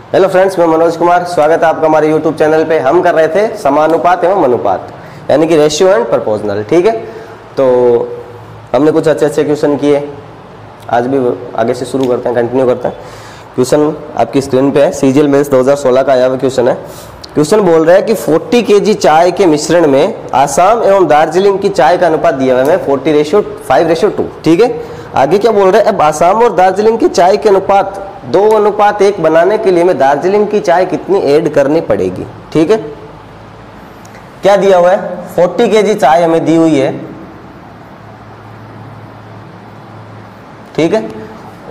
Hello friends, मैं मनोज कुमार। स्वागत है आपका हमारे यूट्यूब चैनल पे। हम कर रहे थे समानुपात एवं अनुपात, यानी कि रेशियो एंड प्रोपोर्शनल। ठीक है, तो हमने कुछ अच्छे क्वेश्चन किए। आज भी आगे से शुरू करते हैं, कंटिन्यू करते हैं। क्वेश्चन आपकी स्क्रीन पे है, सीजीएल मेंस 2016 का आया हुआ क्वेश्चन है। क्वेश्चन बोल रहा है कि 40 kg चाय के मिश्रण में आसाम एवं दार्जिलिंग की चाय का अनुपात दिया हुआ है 40:5:2। ठीक है, आगे क्या बोल रहे हैं, अब आसाम और दार्जिलिंग की चाय के अनुपात 2:1 बनाने के लिए हमें दार्जिलिंग की चाय कितनी ऐड करनी पड़ेगी। ठीक है, क्या दिया हुआ है, 40 kg चाय हमें दी हुई है। ठीक है,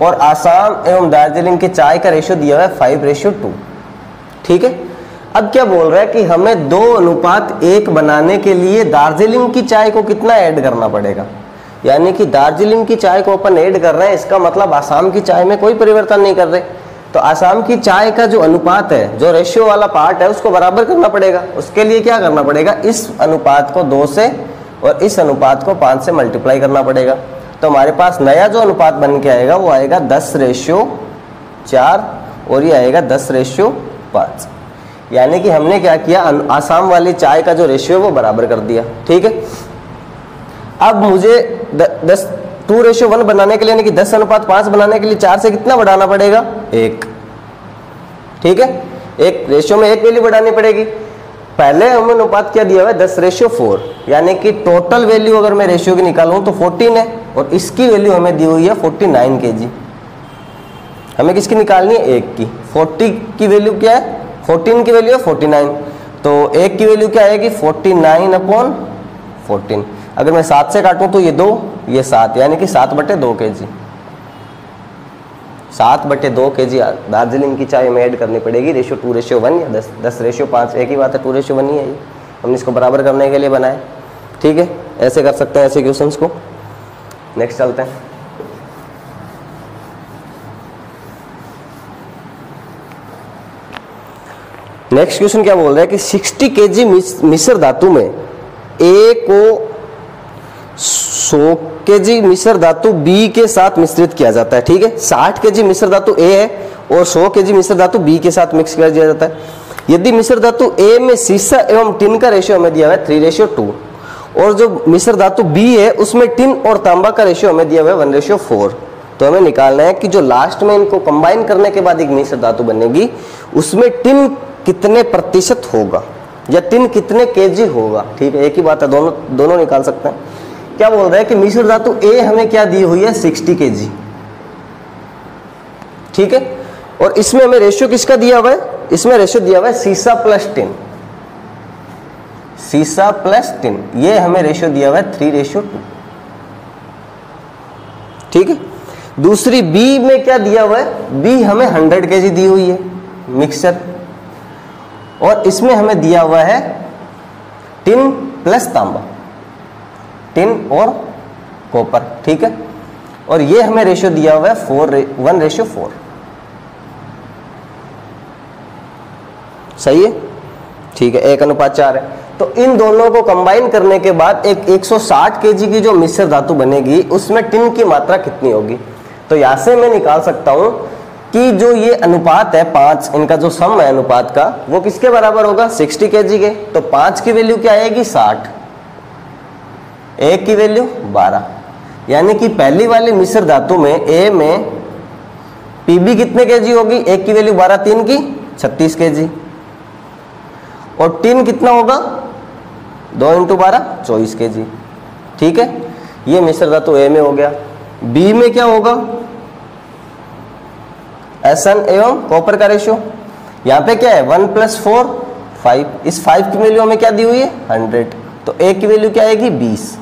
और आसाम एवं दार्जिलिंग की चाय का रेशियो दिया हुआ है 5:2। ठीक है, अब क्या बोल रहा है कि हमें 2:1 बनाने के लिए दार्जिलिंग की चाय को कितना ऐड करना पड़ेगा। यानी कि दार्जिलिंग की चाय को अपन ऐड कर रहे हैं, इसका मतलब आसाम की चाय में कोई परिवर्तन नहीं कर रहे। तो आसाम की चाय का जो अनुपात है, जो रेशियो वाला पार्ट है, उसको बराबर करना पड़ेगा। उसके लिए क्या करना पड़ेगा, इस अनुपात को 2 से और इस अनुपात को 5 से मल्टीप्लाई करना पड़ेगा। तो हमारे पास नया जो अनुपात बन के आएगा वो आएगा 10:4 और ये आएगा 10:5। यानी कि हमने क्या किया, आसाम वाली चाय का जो रेशियो वो बराबर कर दिया। ठीक है, अब मुझे 2:1 बनाने के लिए, यानी कि 10:5 बनाने के लिए 4 से कितना बढ़ाना पड़ेगा, 1। ठीक है, एक रेशियो में एक वैल्यू बढ़ानी पड़ेगी। पहले हमें अनुपात क्या दिया हुआ है, 10:4, यानी कि टोटल वैल्यू अगर मैं रेशियो की निकालूं तो 14 है और इसकी वैल्यू हमें दी हुई है 49 kg। हमें किसकी निकालनी है, 1 की। 40 की वैल्यू क्या है, 14 की वैल्यू है 49, तो 1 की वैल्यू क्या आएगी, 49/14। अगर मैं 7 से काटूं तो ये 2, ये 7, यानी कि 7/2 kg। 7/2 kg दार्जिलिंग की चाय में ऐड करनी पड़ेगी। रेशियो 2:1 या 10:5, एक ही बात है, 2:1 ही है ये। हमने इसको बराबर करने के लिए बनाए। ठीक है, ऐसे कर सकते हैं ऐसे क्वेश्चंस को। नेक्स्ट चलते हैं। नेक्स्ट क्वेश्चन क्या बोल रहा है कि 60 kg मिश्र धातु में ए को 100 kg मिश्र धातु बी के साथ मिश्रित किया जाता है। ठीक है, 60 kg मिश्र धातु ए है और 100 kg मिश्र धातु बी के साथ मिक्स कर दिया जाता है। यदि मिश्र धातु ए में सीसा एवं टिन का रेशियो हमें दिया हुआ है 3:2 और जो मिश्र धातु बी है उसमें टिन और तांबा का रेशियो हमें दिया हुआ है 1:4, तो हमें निकालना है कि जो लास्ट में इनको कंबाइन करने के बाद एक मिश्र धातु बनेगी उसमें टिन कितने प्रतिशत होगा या टिन कितने kg होगा। ठीक है, एक ही बात है, दोनों निकाल सकते हैं। क्या बोल रहा है कि मिश्र धातु ए हमें क्या दी हुई है, 60 kg। ठीक है, और इसमें हमें रेशियो किसका दिया हुआ है, इसमें रेशियो दिया हुआ है सीसा प्लस टिन। सीसा प्लस टिन, ये हमें रेशियो दिया हुआ है 3:2। ठीक है, दूसरी बी में क्या दिया हुआ है, बी हमें 100 kg दी हुई है मिक्सचर, और इसमें हमें दिया हुआ है टिन प्लस तांबा, टिन और कॉपर। ठीक है, और ये हमें रेशियो दिया हुआ है 1:4। सही है, ठीक है, 1:4 है। तो इन दोनों को कंबाइन करने के बाद एक 160 kg की जो मिश्र धातु बनेगी उसमें टिन की मात्रा कितनी होगी। तो यहां से मैं निकाल सकता हूं कि जो ये अनुपात है 5, इनका जो सम है अनुपात का, वो किसके बराबर होगा, 60 kg के। तो 5 की वैल्यू क्या आएगी, 60, 1 की वैल्यू 12, यानी कि पहली वाली मिश्र धातु में ए में पीबी कितने kg होगी, 1 की वैल्यू 12, 3 की 36 kg, और टिन कितना होगा, 2 × 12 24 kg। ठीक है, ये मिश्र धातु ए में हो गया। बी में क्या होगा, एसन एवं कॉपर का रेशियो, यहाँ पे क्या है 1+4 5, इस 5 की वैल्यू हमें क्या दी हुई है 100, तो ए की वैल्यू क्या आएगी 20,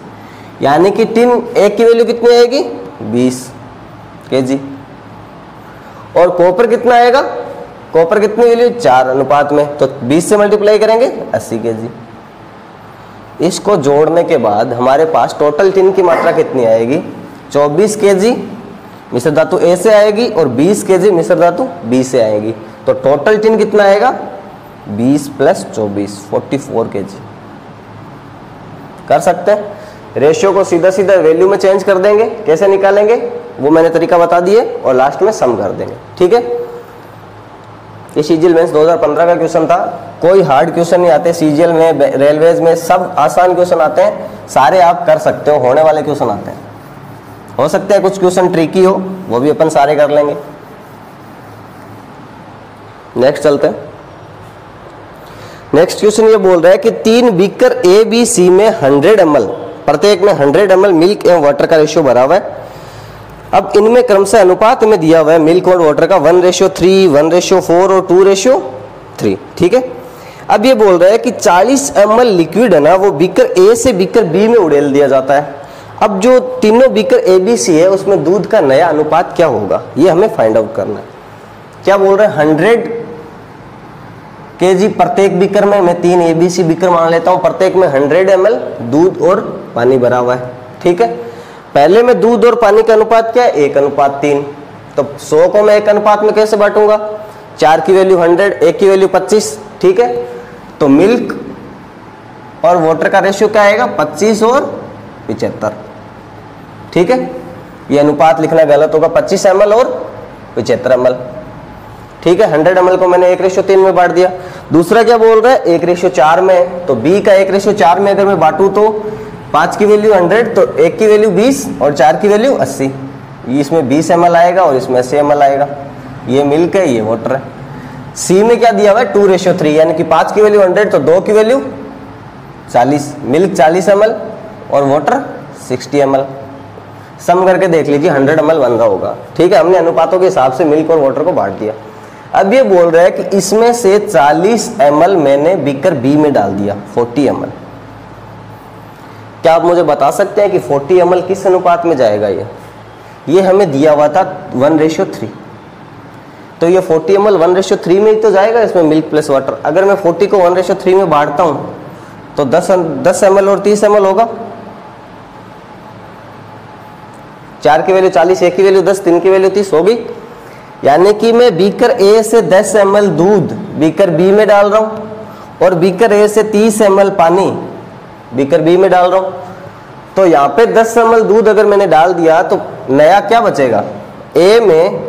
यानी कि टिन 1 की वैल्यू कितनी आएगी 20 kg, और कॉपर कितना आएगा, कॉपर कितनी वैल्यू 4 अनुपात में, तो 20 से मल्टीप्लाई करेंगे 80 kg। इसको जोड़ने के बाद हमारे पास टोटल टिन की मात्रा कितनी आएगी, 24 kg मिश्र धातु ए से आएगी और 20 kg मिश्र धातु बी से आएगी। तो टोटल टिन कितना आएगा, 20 + 24 44 kg। कर सकते हैं, रेशियो को सीधा सीधा वैल्यू में चेंज कर देंगे। कैसे निकालेंगे वो मैंने तरीका बता दिए और लास्ट में सम कर देंगे। ठीक है, ये सीजीएल मेंस 2015 का क्वेश्चन था। कोई हार्ड क्वेश्चन नहीं आते सीजीएल में, रेलवेज में, सब आसान क्वेश्चन आते हैं, सारे आप कर सकते हो, होने वाले क्वेश्चन आते हैं। हो सकता है कुछ क्वेश्चन ट्रिकी हो, वो भी अपन सारे कर लेंगे। नेक्स्ट चलते हैं। नेक्स्ट क्वेश्चन ये बोल रहा है कि 3 बीकर ए बी सी में 100 ml, प्रत्येक में 100 ml मिल्क एवं वाटर का रेशियो भरा हुआ है। अब इनमें क्रमशः अनुपात में दिया हुआ है मिल्क और वाटर का 1:3, 1:4 और 2:3। ठीक है। अब ये बोल रहा है कि 40 ml लिक्विड है ना, वो बीकर ए से बीकर बी में उड़ेल दिया जाता है। अब जो तीनों बीकर ए बी सी है उसमें दूध का नया अनुपात क्या होगा, ये हमें फाइंड आउट करना है। क्या बोल रहे हैं, 100 kg प्रत्येक बीकर में, मैं 3 ABC बीकर मान लेता हूं, प्रत्येक में 100 ml दूध और पानी भरा हुआ है। ठीक है। पहले में दूध और पानी का अनुपात क्या है, 1:3। तो 100 को मैं 1 अनुपात में कैसे बांटूंगा, 4 की वैल्यू 100, 1 की वैल्यू 25। ठीक है। तो मिल्क और वाटर का रेशियो क्या आएगा, 25 और 75। ठीक है। ये अनुपात लिखना गलत होगा, 25 ml और 75 ml। ठीक है। 100 ml को मैंने 1:3 में बांट दिया। दूसरा क्या बोल रहा है, 1:4 में। तो B का 1:4 में अगर मैं बांटू तो 5 की वैल्यू 100, तो 1 की वैल्यू 20 और 4 की वैल्यू 80। इसमें 20 ml आएगा और इसमें 80 ml आएगा। ये मिल्क है, ये वाटर है। C में क्या दिया हुआ है, 2:3, यानी कि 5 की वैल्यू 100 तो 2 की वैल्यू 40। मिल्क 40 ml और वाटर 60 ml। सम करके देख लीजिए 100 ml बन रहा होगा। ठीक है। हमने अनुपातों के हिसाब से मिल्क और वाटर को बांट दिया। अब ये बोल रहा है कि इसमें से 40 ml मैंने बीकर बी में डाल दिया, 40 ml। क्या आप मुझे बता सकते हैं कि 40 ml किस अनुपात में जाएगा, ये हमें दिया हुआ था 1:3। तो ये 40 ml 1:3 में ही तो जाएगा, इसमें मिल्क प्लस वाटर। अगर मैं 40 को 1:3 में बांटता हूं तो 10 ml और 30 ml होगा। 4 की वैल्यू 40, 1 की वैल्यू 10, 3 की वैल्यू 30 होगी। यानी कि मैं बीकर ए से 10 ml दूध बीकर बी में डाल रहा हूं और बीकर ए से 30 ml पानी बीकर बी में डाल रहा हूं। तो यहाँ पे 10 ml दूध अगर मैंने डाल दिया तो नया क्या बचेगा, ए में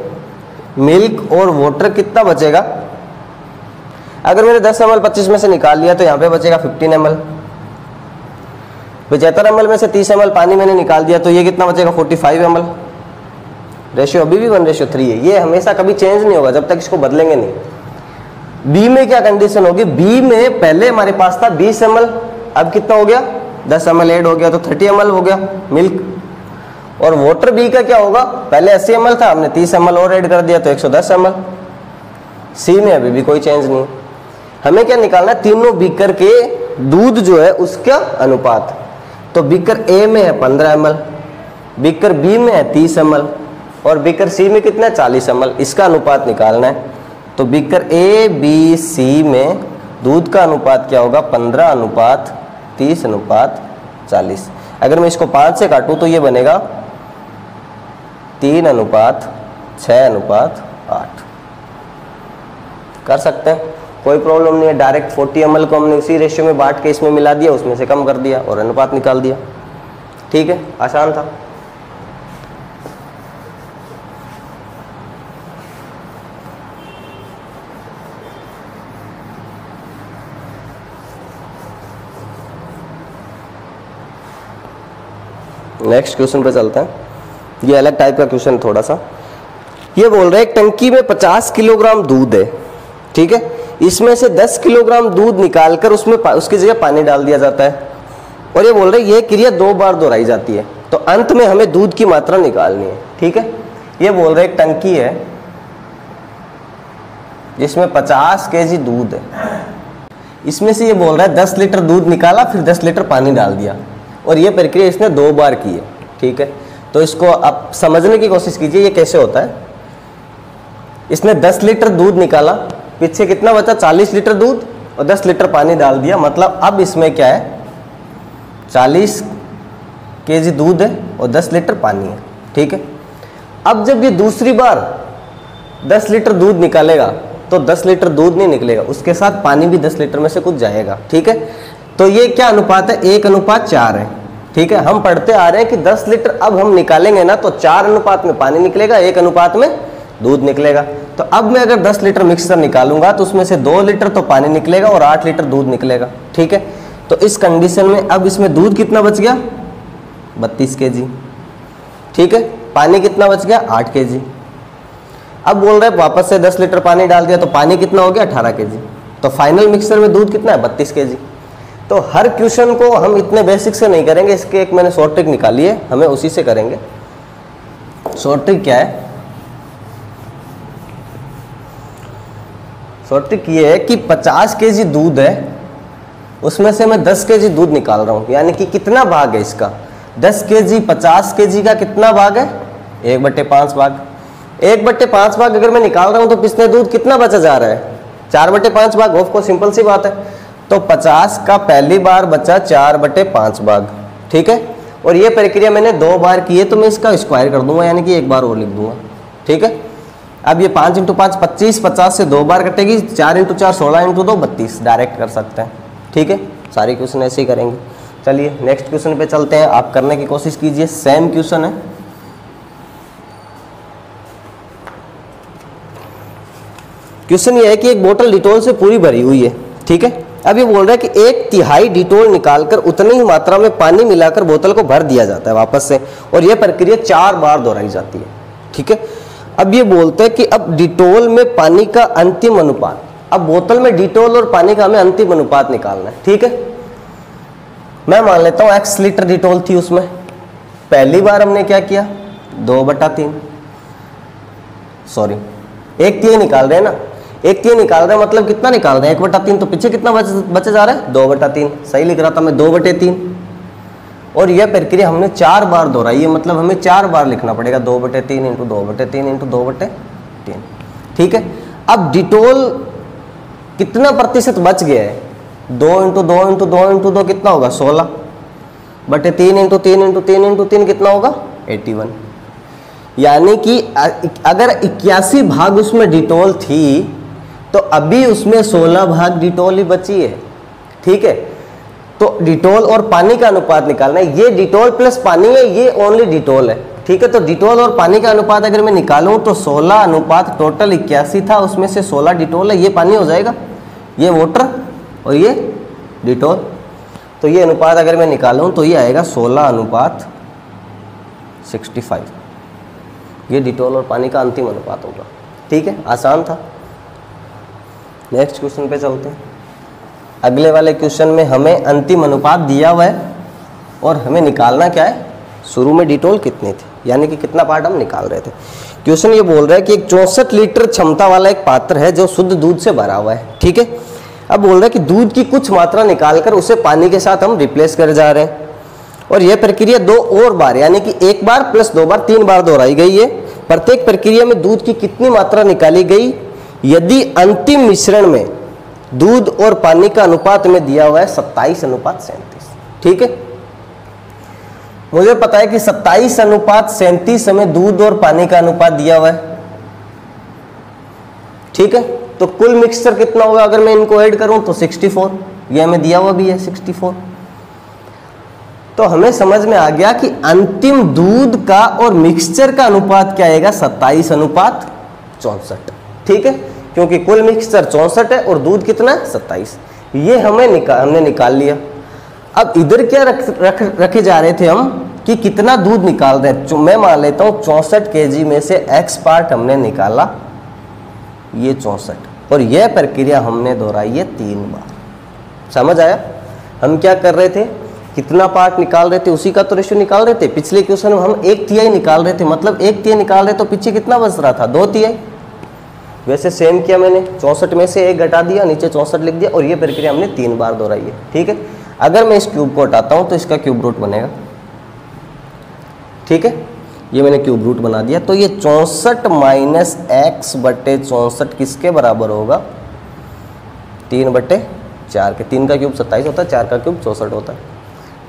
मिल्क और वाटर कितना बचेगा। अगर मैंने 10 ml 25 में से निकाल लिया तो यहाँ पे बचेगा 15 ml। 75 ml में से 30 ml पानी मैंने निकाल दिया तो ये कितना बचेगा, 45 ml। रेशियो अभी भी 1:3 है। ये हमेशा कभी चेंज नहीं होगा जब तक इसको बदलेंगे नहीं। बी में क्या कंडीशन होगी, बी में पहले हमारे पास था 20 ml, अब कितना हो गया, 10 ml ऐड हो गया तो 30 ml हो गया मिल्क। और वाटर बी का क्या होगा, पहले 80 ml था, हमने 30 ml और ऐड कर दिया तो 110 ml। सी में अभी भी कोई चेंज नहीं। हमें क्या निकालना है, तीनों बीकर के दूध जो है उसका अनुपात। तो बीकर ए में है 15 ml, बीकर बी में है 30 ml और बीकर सी में कितना है, 40 ml। इसका अनुपात निकालना है। तो बीकर ए बी सी में दूध का अनुपात क्या होगा, 15:30:40। अगर मैं इसको 5 से काटूं तो ये बनेगा 3:6:8। कर सकते हैं, कोई प्रॉब्लम नहीं है। डायरेक्ट 40 ml को हमने उसी रेशियो में बांट के इसमें मिला दिया, उसमें से कम कर दिया और अनुपात निकाल दिया। ठीक है, आसान था। नेक्स्ट क्वेश्चन पे चलते हैं। ये अलग टाइप का क्वेश्चन थोड़ा सा। ये बोल रहे हैं एक टंकी में 50 किलोग्राम दूध है। ठीक है। इसमें से 10 किलोग्राम दूध निकालकर उसमें उसकी जगह पानी डाल दिया जाता है और ये बोल रहे हैं ये क्रिया 2 बार दोहराई जाती है। तो अंत में हमें दूध की मात्रा निकालनी है। ठीक है। ये बोल रहे एक टंकी है जिसमें 50 kg दूध है। इसमें से ये बोल रहा है 10 लीटर दूध निकाला, फिर 10 लीटर पानी डाल दिया और ये प्रक्रिया इसने 2 बार की है। ठीक है। तो इसको आप समझने की कोशिश कीजिए ये कैसे होता है। इसने 10 लीटर दूध निकाला, पीछे कितना बचा, 40 लीटर दूध और 10 लीटर पानी डाल दिया। मतलब अब इसमें क्या है, 40 kg दूध है और 10 लीटर पानी है। ठीक है। अब जब ये दूसरी बार 10 लीटर दूध निकालेगा तो 10 लीटर दूध नहीं निकलेगा, उसके साथ पानी भी 10 लीटर में से कुछ जाएगा। ठीक है। तो ये क्या अनुपात है, 1:4 है। ठीक है। हम पढ़ते आ रहे हैं कि 10 लीटर अब हम निकालेंगे ना तो 4 अनुपात में पानी निकलेगा, 1 अनुपात में दूध निकलेगा। तो अब मैं अगर 10 लीटर मिक्सचर निकालूंगा तो उसमें से 2 लीटर तो पानी निकलेगा और 8 लीटर दूध निकलेगा। ठीक है, तो इस कंडीशन में अब इसमें दूध कितना बच गया, 32 kg। ठीक है, पानी कितना बच गया, 8 kg। अब बोल रहे वापस से 10 लीटर पानी डाल दिया तो पानी कितना हो गया, 18 kg। तो फाइनल मिक्सचर में दूध कितना है, 32 kg। तो हर क्वेश्चन को हम इतने बेसिक से नहीं करेंगे, इसके एक मैंने शॉर्ट ट्रिक निकाली है, हमें उसी से करेंगे। शॉर्ट ट्रिक क्या है, शॉर्ट ट्रिक ये है कि 50 kg दूध है, उसमें से मैं 10 kg दूध निकाल रहा हूं, यानी कि कितना भाग है इसका, 10 kg 50 kg का कितना भाग है, 1/5 भाग। 1/5 भाग अगर मैं निकाल रहा हूं तो पिछले दूध कितना बचा जा रहा है, 4/5 भाग। ऑफ कोर्स सिंपल सी बात है, तो 50 का पहली बार बचा 4/5 भाग। ठीक है, और ये प्रक्रिया मैंने 2 बार की है तो मैं इसका स्क्वायर कर दूंगा, यानी कि 1 बार और लिख दूंगा। ठीक है, अब ये 5 × 5 25, 50 से 2 बार कटेगी, 4 × 4 16 × 2 32, डायरेक्ट कर सकते हैं। ठीक है, सारे क्वेश्चन ऐसे ही करेंगे। चलिए नेक्स्ट क्वेश्चन पे चलते हैं, आप करने की कोशिश कीजिए, सेम क्वेश्चन है। क्वेश्चन ये है कि एक बोतल डिटॉल से पूरी भरी हुई है। ठीक है, अब ये बोल रहा है कि 1/3 डिटॉल निकालकर उतनी ही मात्रा में पानी मिलाकर बोतल को भर दिया जाता है वापस से, और यह प्रक्रिया 4 बार दोहराई जाती है। ठीक है, अब ये बोलते हैं कि अब डिटॉल में पानी का अंतिम अनुपात, अब बोतल में डिटॉल और पानी का हमें अंतिम अनुपात निकालना है। ठीक है, मैं मान लेता हूं x लीटर डिटॉल थी, उसमें पहली बार हमने क्या किया, 2/3, सॉरी 1/3 निकाल रहे हैं ना, 1/3 निकाल रहे हैं, मतलब कितना निकाल रहे हैं, 1/3। तो पीछे कितना बचे जा रहा है, 2/3। सही लिख रहा था मैं, 2/3। और यह प्रक्रिया हमने 4 बार दोहराई है, मतलब हमें 4 बार लिखना पड़ेगा, 2/3 × 2/3 × 2/3। ठीक है, अब डिटॉल कितना प्रतिशत बच गया है, 2 × 2 × 2 × 2 कितना होगा, 16/3 × 3 × 3 × 3 कितना होगा, 81। यानी कि अगर 81 भाग उसमें डिटॉल थी तो अभी उसमें 16 भाग डिटॉल ही बची है। ठीक है, तो डिटॉल और पानी का अनुपात निकालना है, ये डिटॉल प्लस पानी है, ये ओनली डिटॉल है। ठीक है, तो डिटॉल और पानी का अनुपात अगर मैं निकालूं तो 16 अनुपात टोटल 81 था, उसमें से 16 डिटॉल है, ये पानी हो जाएगा, ये वाटर और ये डिटॉल। तो ये अनुपात अगर मैं निकालूं तो ये आएगा 16:65, ये डिटॉल और पानी का अंतिम अनुपात होगा। ठीक है, आसान था। नेक्स्ट क्वेश्चन पे चलते हैं। अगले वाले क्वेश्चन में हमें अंतिम अनुपात दिया हुआ है और हमें निकालना क्या है, शुरू में डिटॉल कितनी थी, यानी कि कितना पार्ट हम निकाल रहे थे। क्वेश्चन ये बोल रहा है कि एक 64 लीटर क्षमता वाला एक पात्र है जो शुद्ध दूध से भरा हुआ है। ठीक है, अब बोल रहा है कि दूध की कुछ मात्रा निकालकर उसे पानी के साथ हम रिप्लेस कर जा रहे हैं, और यह प्रक्रिया 2 और बार, यानी कि 1 बार प्लस 2 बार 3 बार दोहराई गई है। प्रत्येक प्रक्रिया में दूध की कितनी मात्रा निकाली गई, यदि अंतिम मिश्रण में दूध और पानी का अनुपात में दिया हुआ है 27:37। ठीक है, मुझे पता है कि 27:37 हमें दूध और पानी का अनुपात दिया हुआ है। ठीक है, तो कुल मिक्सचर कितना होगा अगर मैं इनको ऐड करूं तो 64, ये हमें दिया हुआ भी है 64। तो हमें समझ में आ गया कि अंतिम दूध का और मिक्सचर का अनुपात क्या आएगा, 27:64। ठीक है, क्योंकि कुल मिक्सचर 64 है और दूध कितना है, 27। ये हमने निकाल लिया। अब इधर क्या रखे जा रहे थे हम कि कितना दूध निकाल रहे हैं। मैं मान लेता हूँ 64 kg में से x पार्ट हमने निकाला, ये 64, और यह प्रक्रिया हमने दोहराई है 3 बार। समझ आया, हम क्या कर रहे थे, कितना पार्ट निकाल रहे थे उसी का तो रेशियो निकाल रहे थे। पिछले क्वेश्चन में हम 1/3 निकाल रहे थे, मतलब 1/3 निकाल रहे तो पीछे कितना बच रहा था, 2/3। वैसे सेम किया मैंने, 64 में से 1 घटा दिया, नीचे 64 लिख दिया, और ये प्रक्रिया हमने 3 बार दोहराई है। ठीक है, अगर मैं इस क्यूब को हटाता हूँ तो इसका क्यूब रूट बनेगा। ठीक है, ये मैंने क्यूब रूट बना दिया, तो ये 64 - x/64 किसके बराबर होगा, 3/4 के। 3 का क्यूब 27 होता है, 4 का क्यूब 64 होता है।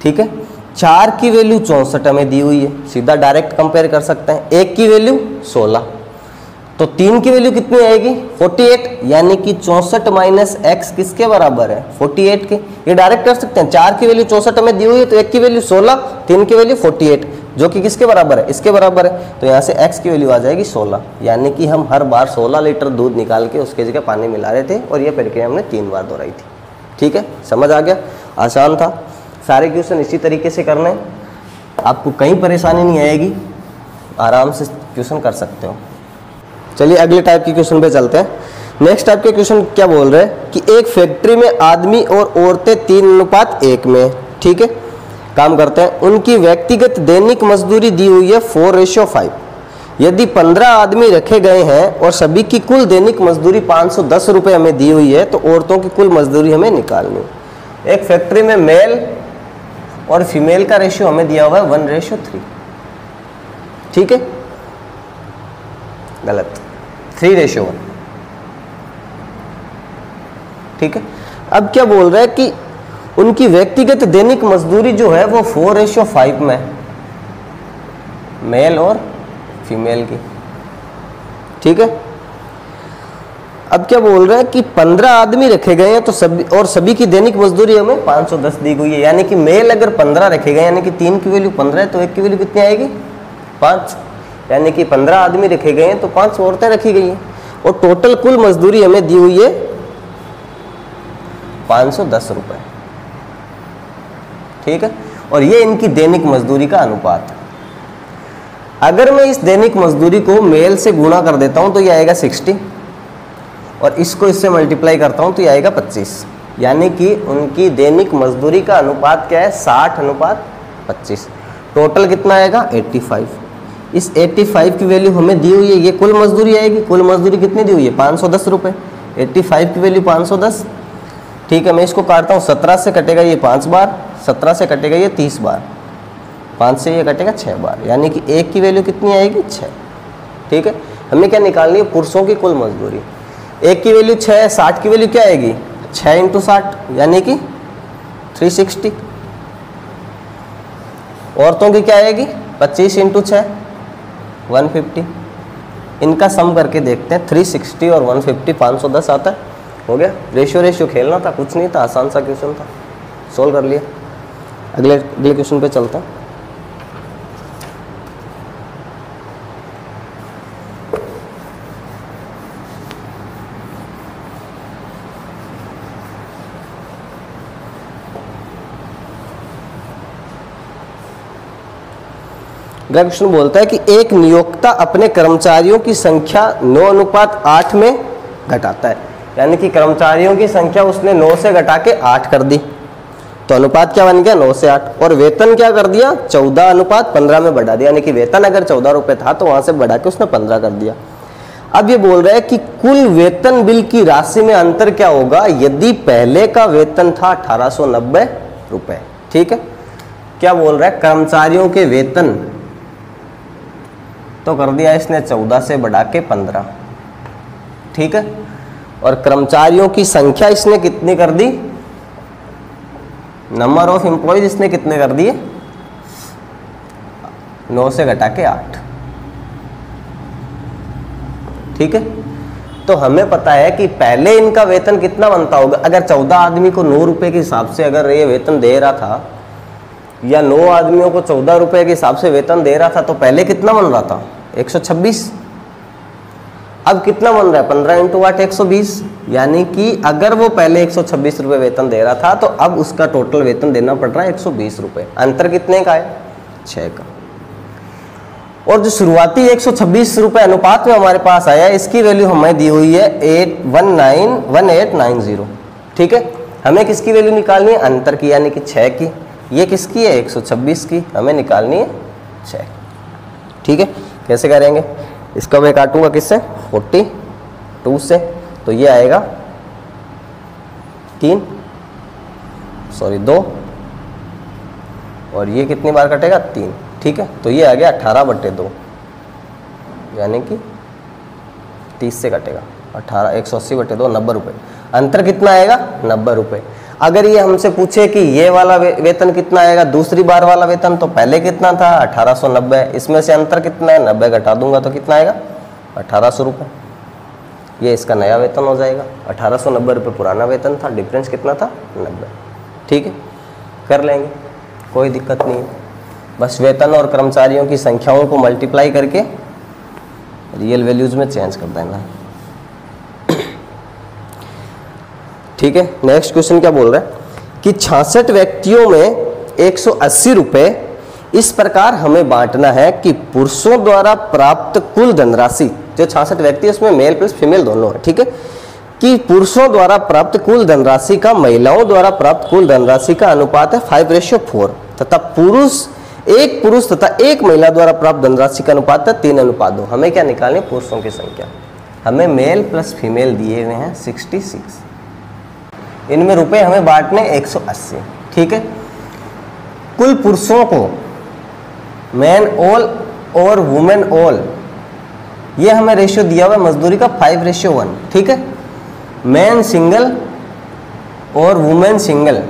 ठीक है, 4 की वैल्यू 64 हमें दी हुई है, सीधा डायरेक्ट कंपेयर कर सकते हैं। 1 की वैल्यू 16, तो 3 की वैल्यू कितनी आएगी, 48, यानी कि 64 - x किसके बराबर है, 48 के। ये डायरेक्ट कर सकते हैं, 4 की वैल्यू 64 हमें दी हुई है, तो 1 की वैल्यू 16, 3 की वैल्यू 48, जो कि किसके बराबर है, इसके बराबर है। तो यहाँ से x की वैल्यू आ जाएगी 16, यानी कि हम हर बार 16 लीटर दूध निकाल के उसके जगह पानी मिला रहे थे और ये प्रक्रिया हमने 3 बार दोहराई थी। ठीक है, समझ आ गया, आसान था। सारे क्वेश्चन इसी तरीके से करने, आपको कहीं परेशानी नहीं आएगी, आराम से क्वेश्चन कर सकते हो। चलिए अगले टाइप के क्वेश्चन पे चलते हैं। नेक्स्ट टाइप के क्वेश्चन क्या बोल रहे हैं कि एक फैक्ट्री में आदमी और औरतें 3:1 में, ठीक है, काम करते हैं। उनकी व्यक्तिगत दैनिक मजदूरी दी हुई है 4:5। यदि 15 आदमी रखे गए हैं और सभी की कुल दैनिक मजदूरी 510 रुपये हमें दी हुई है, तो औरतों की कुल मजदूरी हमें निकालनी है। एक फैक्ट्री में मेल और फीमेल का रेशियो हमें दिया हुआ है 1:3, ठीक है, गलत, 3:1, ठीक है। अब क्या बोल रहा है कि उनकी व्यक्तिगत दैनिक मजदूरी जो है वो 4:5 में, मेल और फीमेल की, ठीक है। अब क्या बोल रहा है कि 15 आदमी रखे गए हैं तो सभी की दैनिक मजदूरी हमें 510 दी गई है, यानी कि मेल अगर 15 रखे गए, यानी कि 3 की वैल्यू 15 है, तो 1 की वैल्यू कितनी आएगी, 5, यानी कि 15 आदमी रखे गए हैं तो 5 औरतें रखी गई हैं, और टोटल कुल मजदूरी हमें दी हुई है 510 रुपये, ठीक है। और ये इनकी दैनिक मजदूरी का अनुपात है। अगर मैं इस दैनिक मजदूरी को मेल से गुणा कर देता हूं तो ये आएगा 60, और इसको इससे मल्टीप्लाई करता हूं तो ये आएगा 25, यानी कि उनकी दैनिक मजदूरी का अनुपात क्या है, 60:25। टोटल कितना आएगा, 85। इस 85 की वैल्यू हमें दी हुई है, ये कुल मजदूरी आएगी। कुल मजदूरी कितनी दी हुई है, 510 रुपये। 85 की वैल्यू 510, ठीक है। मैं इसको काटता हूँ, 17 से कटेगा ये 5 बार, 17 से कटेगा ये 30 बार, 5 से ये कटेगा 6 बार, यानी कि 1 की वैल्यू कितनी आएगी, 6, ठीक है। हमें क्या निकालनी है, पुरुषों की कुल मजदूरी। 1 की वैल्यू 6 है, 60 की वैल्यू क्या आएगी, 6 × 60, यानी कि 360। औरतों की क्या आएगी, 25 × 6, 150। इनका सम करके देखते हैं, 360 और 150, 510 आता है। हो गया, रेशियो खेलना था, कुछ नहीं था, आसान सा क्वेश्चन था, सोल्व कर लिया। अगले क्वेश्चन पे चलता हूँ। अगला क्वेश्चन बोलता है कि एक नियोक्ता अपने कर्मचारियों की संख्या 9:8 में घटाता है, यानी कि कर्मचारियों की संख्या उसने 9 से घटा के 8 कर दी, तो अनुपात क्या बन गया, 9 से 8। और वेतन क्या कर दिया, 14:15 में बढ़ा दिया, यानी कि वेतन अगर 14 रुपये था तो वहां से बढ़ा के उसने 15 कर दिया। अब ये बोल रहा है कि कुल वेतन बिल की राशि में अंतर क्या होगा यदि पहले का वेतन था 1890 रुपये, ठीक है। क्या बोल रहा है, कर्मचारियों के वेतन तो कर दिया इसने 14 से बढ़ा के 15, ठीक है। और कर्मचारियों की संख्या इसने कितनी कर दी, नंबर ऑफ एम्प्लॉयज इसने कितने कर दिए, 9 से घटा के 8, ठीक है। तो हमें पता है कि पहले इनका वेतन कितना बनता होगा, अगर 14 आदमी को 9 रुपए के हिसाब से अगर ये वेतन दे रहा था, या 9 आदमियों को 14 रुपए के हिसाब से वेतन दे रहा था, तो पहले कितना बन रहा था, 126। अब कितना बन रहा है, 15 × 8, 120, यानी कि अगर वो पहले 126 रुपये वेतन दे रहा था तो अब उसका टोटल वेतन देना पड़ रहा है 120 रुपये। अंतर कितने का है, 6 का। और जो शुरुआती 126 रुपये अनुपात में हमारे पास आया, इसकी वैल्यू हमें दी हुई है 1890, ठीक है। हमें किसकी वैल्यू निकालनी है, अंतर की, यानी कि 6 की। ये किसकी है, 126 की, हमें निकालनी है 6, ठीक है। कैसे करेंगे, इसका मैं काटूंगा किससे, 42 से, तो ये आएगा 2, और ये कितनी बार कटेगा, 3, ठीक है। तो ये आ गया 18/2, यानी कि 30 से कटेगा 18, 180/2, 90 रुपये। अंतर कितना आएगा, 90 रुपये। अगर ये हमसे पूछे कि ये वाला वेतन कितना आएगा, दूसरी बार वाला वेतन, तो पहले कितना था, 1890, इसमें से अंतर कितना है, 90 घटा दूंगा तो कितना आएगा, 1800 रुपये। ये इसका नया वेतन हो जाएगा, 1890 रुपये पुराना वेतन था, डिफरेंस कितना था, 90, ठीक है। कर लेंगे, कोई दिक्कत नहीं है। बस वेतन और कर्मचारियों की संख्याओं को मल्टीप्लाई करके रियल वैल्यूज में चेंज कर देना। ठीक है, नेक्स्ट क्वेश्चन क्या बोल रहा है कि 66 व्यक्तियों में 180 रुपए इस प्रकार हमें बांटना है कि पुरुषों द्वारा प्राप्त कुल धनराशि, जो 66 व्यक्ति उसमें मेल प्लस फीमेल दोनों है, ठीक है, कि पुरुषों द्वारा प्राप्त कुल धनराशि का महिलाओं द्वारा प्राप्त कुल धनराशि का अनुपात है 5:4 तथा एक पुरुष तथा एक महिला द्वारा प्राप्त धनराशि का अनुपात है 3:2। हमें क्या निकालनी है? पुरुषों की संख्या। हमें मेल प्लस फीमेल दिए हुए हैं 66, इनमें रुपए हमें बांटने 180। ठीक है, कुल पुरुषों को मैन ऑल और वुमेन ऑल, ये हमें रेशियो दिया हुआ है मजदूरी का 5:1। ठीक है, मैन सिंगल और वुमेन सिंगल,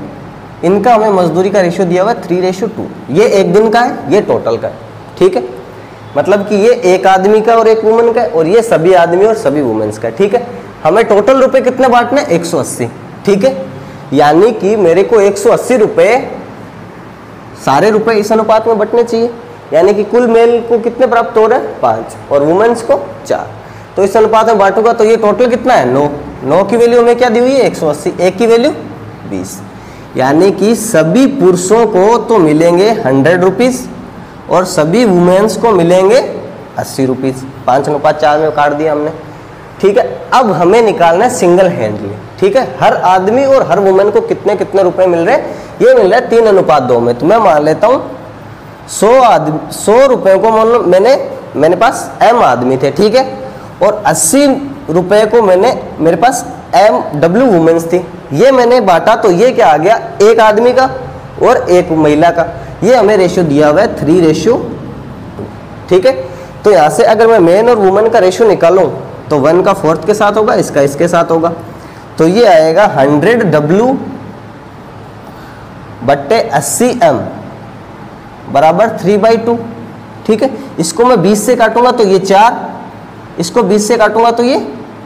इनका हमें मजदूरी का रेशियो दिया हुआ है 3:2। ये एक दिन का है, ये टोटल का है। ठीक है, मतलब कि ये एक आदमी का और एक वुमेन का है, और ये सभी आदमी और सभी वुमेन्स का। ठीक है, हमें टोटल रुपए कितने बांटने? 180। ठीक है, यानी कि मेरे को 180 रुपए, सारे रुपए इस अनुपात में बंटने चाहिए, यानी कि कुल मेल को कितने प्राप्त हो रहे हैं? 5 और वुमेन्स को 4। तो इस अनुपात में बांटूंगा तो ये टोटल कितना है? 9। 9 की वैल्यू हमें क्या दी हुई है? 180। एक की वैल्यू 20, यानी कि सभी पुरुषों को तो मिलेंगे 100 रुपीज़ और सभी वुमेन्स को मिलेंगे 80 रुपीज़। 5:4 में काट दिया हमने। ठीक है, अब हमें निकालना है सिंगल हैंडली। ठीक है, हर आदमी और हर वुमेन को कितने कितने रुपए मिल रहे हैं? ये मिल रहा है 3:2 में। तो मैं मान लेता हूँ 100 रुपए को मान लो मेरे पास m आदमी थे। ठीक है, और 80 रुपए को मेरे पास MW वुमेन्स थी। ये मैंने बांटा तो ये क्या आ गया? एक आदमी का और एक महिला का। ये हमें रेशियो दिया हुआ है 3:2। ठीक है, तो यहाँ से अगर मैं मेन और वुमेन का रेशियो निकालूं तो 1 का 4th के साथ होगा, इसका इसके साथ होगा। तो ये आएगा 100W बट्टे 80M बराबर 3/2। ठीक है, इसको मैं 20 से काटूंगा तो ये 4, इसको 20 से काटूंगा तो ये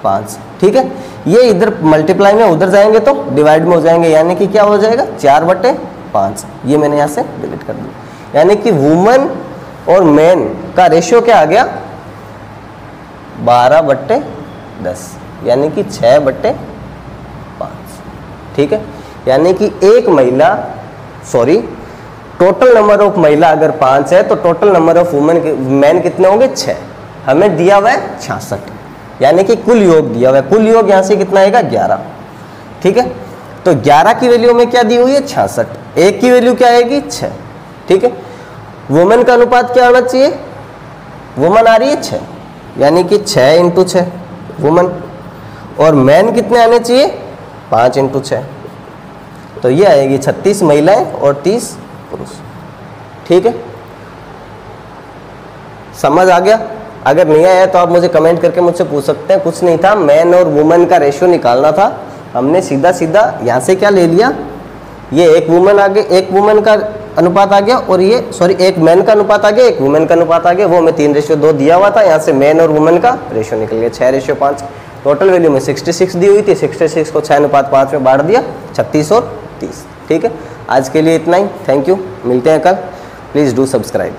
5। ठीक है, ये इधर मल्टीप्लाई में उधर जाएंगे तो डिवाइड में हो जाएंगे, यानी कि क्या हो जाएगा? 4/5। ये मैंने यहाँ से डिलीट कर दिया, यानी कि वुमेन और मैन का रेशियो क्या आ गया? 12/10, यानी कि 6/5। ठीक है, यानी कि एक महिला, टोटल नंबर ऑफ महिला अगर 5 है तो टोटल नंबर ऑफ मैन कितने होंगे? 6। हमें दिया हुआ है 66, यानी कि कुल योग दिया हुआ है। कुल योग यहाँ से कितना आएगा? 11। ठीक है, तो 11 की वैल्यू में क्या दी हुई है? 66। एक की वैल्यू क्या आएगी? 6। ठीक है, वुमेन का अनुपात क्या आना चाहिए? वुमेन आ रही है 6, यानी कि 6 × 6 वुमेन, और मैन कितने आने चाहिए? 5 × 6। तो ये आएगी 36 महिलाएं और 30 पुरुष। ठीक है, समझ आ गया? अगर नहीं आया तो आप मुझे कमेंट करके मुझसे पूछ सकते हैं। कुछ नहीं था, मैन और वुमेन का रेशियो निकालना था। हमने सीधा सीधा यहाँ से क्या ले लिया? ये एक वुमेन आ गए, एक वुमेन का अनुपात आ गया, और ये एक मैन का अनुपात आ गया, एक वुमेन का अनुपात आ गया। वो हमें 3:2 दिया हुआ था, यहाँ से मैन और वुमेन का रेशियो निकल गया 6:5। टोटल वैल्यू में 66 दी हुई थी, 66 को 6:5 में बांट दिया, 36 और 30। ठीक है, आज के लिए इतना ही। थैंक यू, मिलते हैं कल। Please do subscribe.